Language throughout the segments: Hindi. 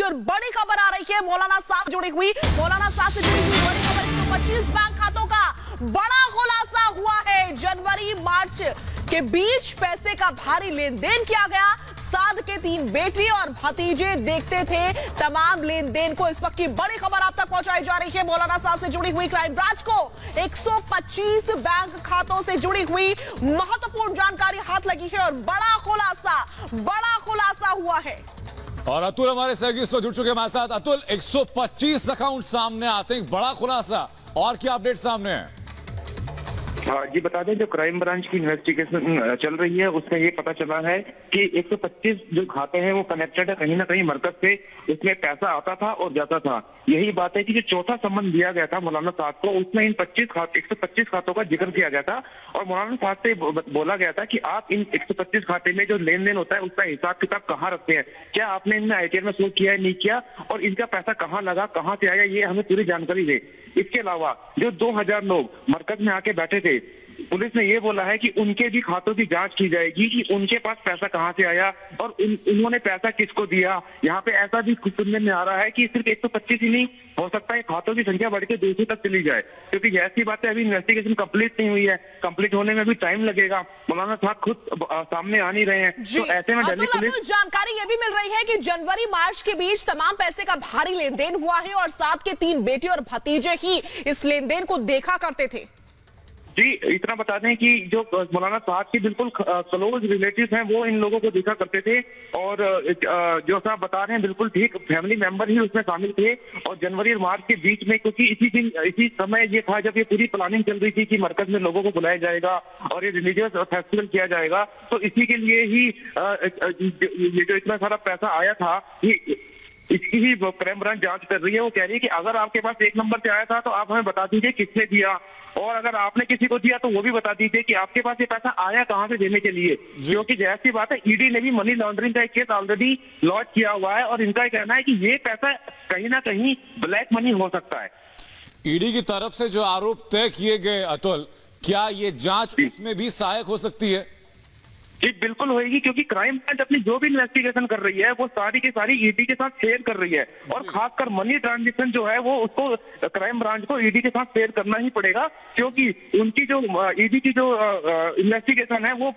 और बड़ी खबर आ रही है मौलाना साहब से जुड़ी हुई बड़ी खबर 125 बैंक खातों का बड़ा खुलासा हुआ है। जनवरी मार्च के बीच पैसे का भारी लेन देन किया गया। साध के 3 बेटे और भतीजे देखते थे तमाम लेन देन को। इस वक्त की बड़ी खबर आप तक पहुंचाई जा रही है। मौलाना साहब से जुड़ी हुई क्राइम ब्रांच को 125 बैंक खातों से जुड़ी हुई महत्वपूर्ण जानकारी हाथ लगी है और बड़ा खुलासा हुआ है। और अतुल हमारे सहयोगी जुड़ चुके हमारे साथ। अतुल, 125 अकाउंट सामने आते हैं, बड़ा खुलासा, और क्या अपडेट सामने है? जी बता दें, जो क्राइम ब्रांच की इन्वेस्टिगेशन चल रही है उसमें ये पता चला है कि 125 जो खाते हैं वो कनेक्टेड है कहीं ना कहीं मरकज से। इसमें पैसा आता था और जाता था। यही बात है कि जो चौथा सम्मन दिया गया था मौलाना साहब को, उसमें इन 125 खातों का जिक्र किया गया था और मौलाना साहब से बोला गया था कि आप इन 125 खाते में जो लेन देन होता है उसका हिसाब किताब कहाँ रखते हैं, क्या आपने इनमें ITR में शो किया है, नहीं किया, और इनका पैसा कहाँ लगा, कहाँ से आया, ये हमें पूरी जानकारी दे। इसके अलावा जो 2000 लोग मरकज में आके बैठे थे, पुलिस ने ये बोला है कि उनके भी खातों की जांच की जाएगी कि उनके पास पैसा कहां से आया और उन्होंने पैसा किसको दिया। यहाँ पे ऐसा भी सुनने में आ रहा है कि सिर्फ 125 ही नहीं हो सकता है, खातों की संख्या बढ़ के 200 तक चली जाए, क्योंकि ऐसी बातें अभी इन्वेस्टिगेशन कंप्लीट नहीं हुई है। कंप्लीट होने में भी टाइम लगेगा। मौलाना साहब खुद सामने आ नहीं रहे हैं, तो ऐसे में दिल्ली पुलिस जानकारी ये भी मिल रही है कि जनवरी मार्च के बीच तमाम पैसे का भारी लेन देन हुआ है और साथ के 3 बेटे और भतीजे ही इस लेन देन को देखा करते थे। जी इतना बता दें कि जो मौलाना साहब के बिल्कुल क्लोज रिलेटिव्स हैं वो इन लोगों को देखा करते थे और जो साहब बता रहे हैं बिल्कुल ठीक, फैमिली मेंबर ही उसमें शामिल थे। और जनवरी और मार्च के बीच में, क्योंकि इसी समय ये था जब ये पूरी प्लानिंग चल रही थी कि मरकज में लोगों को बुलाया जाएगा और ये रिलीजियस फेस्टिवल किया जाएगा, तो इसी के लिए ही ये जो इतना सारा पैसा आया था, इसकी ही क्राइम ब्रांच जांच कर रही है। वो कह रही है कि अगर आपके पास 1 नंबर से आया था तो आप हमें बता दीजिए किसने दिया, और अगर आपने किसी को दिया तो वो भी बता दीजिए कि आपके पास ये पैसा आया कहां से देने के लिए। क्योंकि जैसी सी बात है, ईडी ने भी मनी लॉन्ड्रिंग का एक केस ऑलरेडी लॉन्च किया हुआ है और इनका कहना है कि ये पैसा कहीं ना कहीं ब्लैक मनी हो सकता है। ईडी की तरफ से जो आरोप तय किए गए, अतुल, क्या ये जांच उसमें भी सहायक हो सकती है? जी बिल्कुल होगी, क्योंकि क्राइम ब्रांच अपनी जो भी इन्वेस्टिगेशन कर रही है वो सारी की सारी ईडी के साथ शेयर कर रही है, और खासकर मनी ट्रांजैक्शन जो है वो उसको क्राइम ब्रांच को ईडी के साथ शेयर करना ही पड़ेगा, क्योंकि उनकी जो ईडी की जो इन्वेस्टिगेशन है वो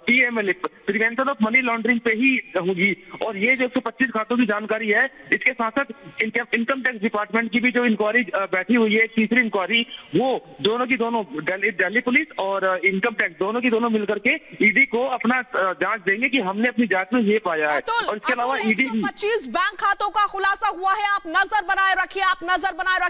PMLA prevention of money laundering पे ही होगी। और ये जो 125 खातों की जानकारी है, इसके साथ साथ इनकम टैक्स डिपार्टमेंट की भी जो इंक्वायरी बैठी हुई है, तीसरी इंक्वायरी, वो दोनों की दोनों दिल्ली पुलिस और इनकम टैक्स दोनों की दोनं मिलकर के ईडी को अपना जांच देंगे कि हमने अपनी जांच में ये पाया है। और इसके अलावा ईडी 125 बैंक खातों का खुलासा हुआ है। आप नजर बनाए रखिए।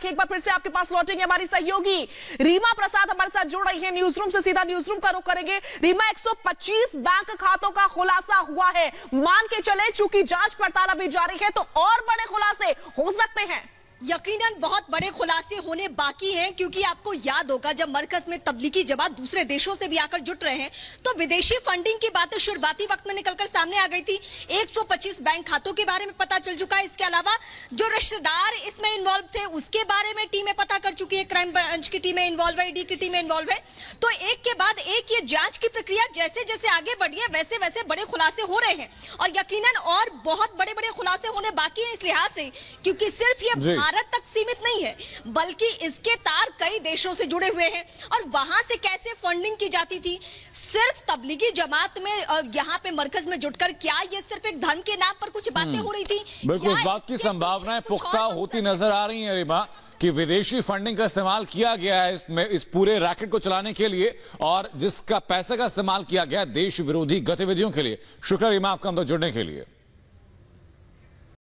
एक बार फिर से आपके पास लौटेंगे हमारी सहयोगी रीमा प्रसाद हमारे साथ जुड़ रही है न्यूज रूम से। सीधा न्यूज रूम का रुख करेंगे। रीमा, 125 बैंक खातों का खुलासा हुआ है। मान के चले चूंकि जांच पड़ताल अभी जारी है तो और बड़े खुलासे हो सकते हैं। यकीनन बहुत बड़े खुलासे होने बाकी हैं, क्योंकि आपको याद होगा जब मरकज में तबलीगी जमात दूसरे देशों से भी आकर जुट रहे हैं तो विदेशी फंडिंग की बातें शुरुआती वक्त में निकलकर सामने आ गई थी। 125 बैंक खातों के बारे में पता चल चुका है। इसके अलावा जो रिश्तेदार इसमें इन्वॉल्व थे उसके बारे में टीमें पता कर चुकी है, क्राइम ब्रांच की टीमें इन्वॉल्व है, ईडी की टीमें इन्वॉल्व है। तो एक के बाद एक ये जांच की प्रक्रिया जैसे जैसे आगे बढ़ी है वैसे वैसे बड़े खुलासे हो रहे हैं, और यकीनन और बहुत बड़े बड़े खुलासे होने बाकी हैं इस लिहाज से, क्योंकि सिर्फ ये भारत तक सीमित नहीं है बल्कि इसके तार कई देशों से जुड़े हुए हैं। और वहां से कैसे फंडिंग की जाती थी सिर्फ तबलीगी जमात में, यहाँ पे मरकज में जुटकर, क्या ये सिर्फ एक धर्म के नाम पर कुछ बातें हो रही थी? बिल्कुल इस बात की संभावनाएं पुख्ता होती नजर आ रही है रीमा कि विदेशी फंडिंग का इस्तेमाल किया गया है इसमें, इस पूरे रैकेट को चलाने के लिए, और जिसका पैसे का इस्तेमाल किया गया देश विरोधी गतिविधियों के लिए। शुक्रिया रीमा आपका हम जुड़ने के लिए।